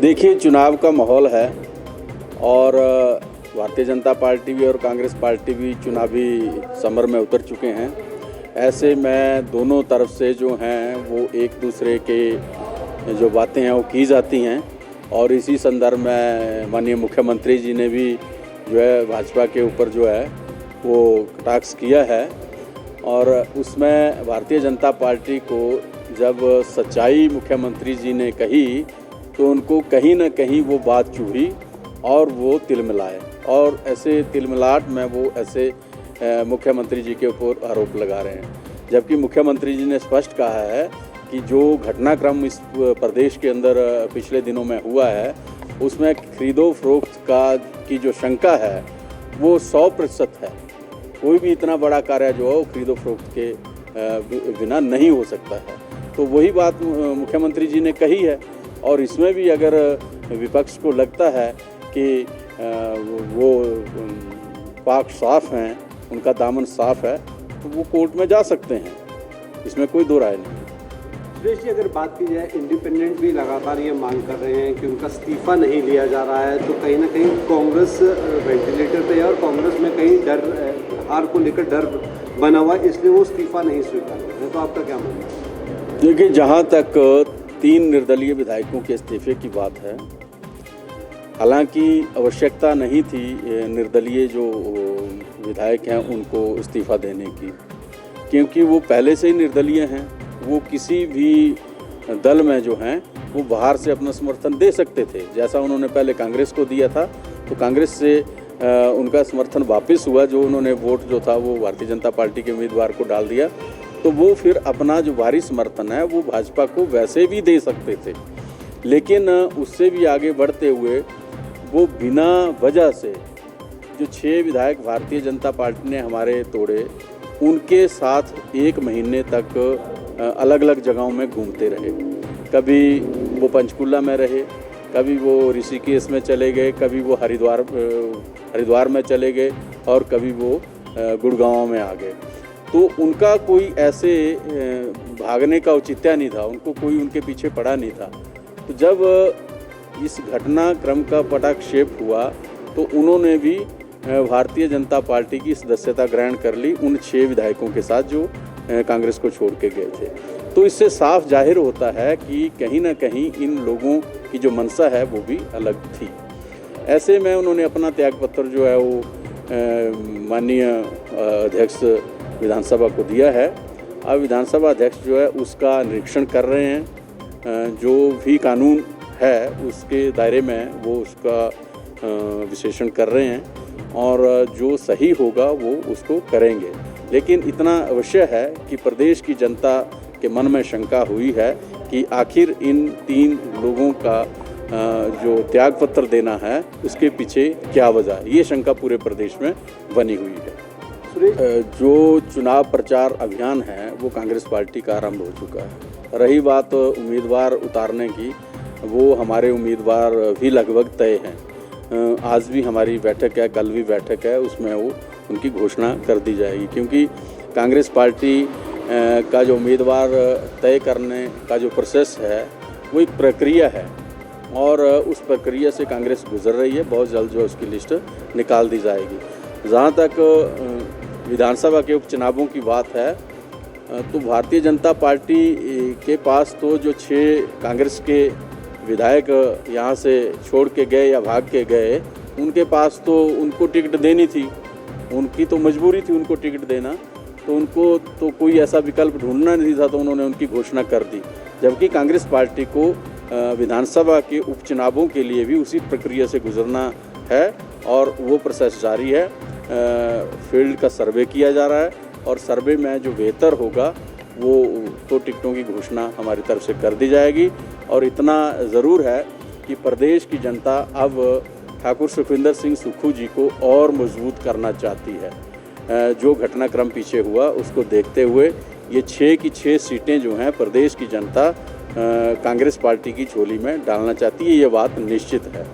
देखिए, चुनाव का माहौल है और भारतीय जनता पार्टी भी और कांग्रेस पार्टी भी चुनावी समर में उतर चुके हैं। ऐसे में दोनों तरफ से जो हैं वो एक दूसरे के जो बातें हैं वो की जाती हैं और इसी संदर्भ में माननीय मुख्यमंत्री जी ने भी जो है भाजपा के ऊपर जो है वो कटाक्ष किया है और उसमें भारतीय जनता पार्टी को जब सच्चाई मुख्यमंत्री जी ने कही तो उनको कहीं ना कहीं वो बात चुभी और वो तिलमिलाए और ऐसे तिलमिलाट में वो ऐसे मुख्यमंत्री जी के ऊपर आरोप लगा रहे हैं, जबकि मुख्यमंत्री जी ने स्पष्ट कहा है कि जो घटनाक्रम इस प्रदेश के अंदर पिछले दिनों में हुआ है उसमें खरीदो फरोख्त का की जो शंका है वो 100% है। कोई भी इतना बड़ा कार्य जो है वो खरीदो फरोख्त के बिना नहीं हो सकता है। तो वही बात मुख्यमंत्री जी ने कही है और इसमें भी अगर विपक्ष को लगता है कि वो पाक साफ हैं, उनका दामन साफ है, तो वो कोर्ट में जा सकते हैं, इसमें कोई दो राय नहीं। सुरेश जी, अगर बात की जाए, इंडिपेंडेंट भी लगातार ये मांग कर रहे हैं कि उनका इस्तीफा नहीं लिया जा रहा है, तो कहीं ना कहीं कांग्रेस वेंटिलेटर पे है और कांग्रेस में कहीं डर, हार को लेकर डर बना हुआ है, इसलिए वो इस्तीफा नहीं स्वीकार कर रहे। तो आपका क्या मानना है? देखिए, जहाँ तक 3 निर्दलीय विधायकों के इस्तीफे की बात है, हालांकि आवश्यकता नहीं थी निर्दलीय जो विधायक हैं उनको इस्तीफा देने की, क्योंकि वो पहले से ही निर्दलीय हैं। वो किसी भी दल में जो हैं वो बाहर से अपना समर्थन दे सकते थे, जैसा उन्होंने पहले कांग्रेस को दिया था तो कांग्रेस से उनका समर्थन वापस हुआ, जो उन्होंने वोट जो था वो भारतीय जनता पार्टी के उम्मीदवार को डाल दिया, तो वो फिर अपना जो भारी समर्थन है वो भाजपा को वैसे भी दे सकते थे। लेकिन उससे भी आगे बढ़ते हुए वो बिना वजह से जो 6 विधायक भारतीय जनता पार्टी ने हमारे तोड़े, उनके साथ 1 महीने तक अलग अलग जगहों में घूमते रहे। कभी वो पंचकुला में रहे, कभी वो ऋषिकेश में चले गए, कभी वो हरिद्वार में चले गए और कभी वो गुड़गांव में आ गए। तो उनका कोई ऐसे भागने का औचित्य नहीं था, उनको कोई उनके पीछे पड़ा नहीं था। तो जब इस घटनाक्रम का पटाक्षेप हुआ तो उन्होंने भी भारतीय जनता पार्टी की सदस्यता ग्रहण कर ली उन 6 विधायकों के साथ जो कांग्रेस को छोड़ के गए थे। तो इससे साफ जाहिर होता है कि कहीं ना कहीं इन लोगों की जो मंशा है वो भी अलग थी। ऐसे में उन्होंने अपना त्यागपत्र जो है वो माननीय अध्यक्ष विधानसभा को दिया है। अब विधानसभा अध्यक्ष जो है उसका निरीक्षण कर रहे हैं, जो भी कानून है उसके दायरे में वो उसका विश्लेषण कर रहे हैं और जो सही होगा वो उसको करेंगे। लेकिन इतना अवश्य है कि प्रदेश की जनता के मन में शंका हुई है कि आखिर इन 3 लोगों का जो त्यागपत्र देना है उसके पीछे क्या वजह है, ये शंका पूरे प्रदेश में बनी हुई है। जो चुनाव प्रचार अभियान है वो कांग्रेस पार्टी का आरंभ हो चुका है। रही बात उम्मीदवार उतारने की, वो हमारे उम्मीदवार भी लगभग तय हैं। आज भी हमारी बैठक है, कल भी बैठक है, उसमें वो उनकी घोषणा कर दी जाएगी, क्योंकि कांग्रेस पार्टी का जो उम्मीदवार तय करने का जो प्रोसेस है वो एक प्रक्रिया है और उस प्रक्रिया से कांग्रेस गुजर रही है। बहुत जल्द जो उसकी लिस्ट निकाल दी जाएगी। जहाँ तक विधानसभा के उपचुनावों की बात है तो भारतीय जनता पार्टी के पास तो जो 6 कांग्रेस के विधायक यहाँ से छोड़ के गए या भाग के गए, उनके पास तो उनको टिकट देनी थी, उनकी तो मजबूरी थी उनको टिकट देना, तो उनको तो कोई ऐसा विकल्प ढूंढना नहीं था, तो उन्होंने उनकी घोषणा कर दी। जबकि कांग्रेस पार्टी को विधानसभा के उपचुनावों के लिए भी उसी प्रक्रिया से गुजरना है और वो प्रोसेस जारी है। फील्ड का सर्वे किया जा रहा है और सर्वे में जो बेहतर होगा वो तो टिकटों की घोषणा हमारी तरफ से कर दी जाएगी। और इतना ज़रूर है कि प्रदेश की जनता अब ठाकुर सुखविंदर सिंह सुक्खू जी को और मजबूत करना चाहती है। जो घटनाक्रम पीछे हुआ उसको देखते हुए ये 6 की 6 सीटें जो हैं प्रदेश की जनता कांग्रेस पार्टी की झोली में डालना चाहती है, ये बात निश्चित है।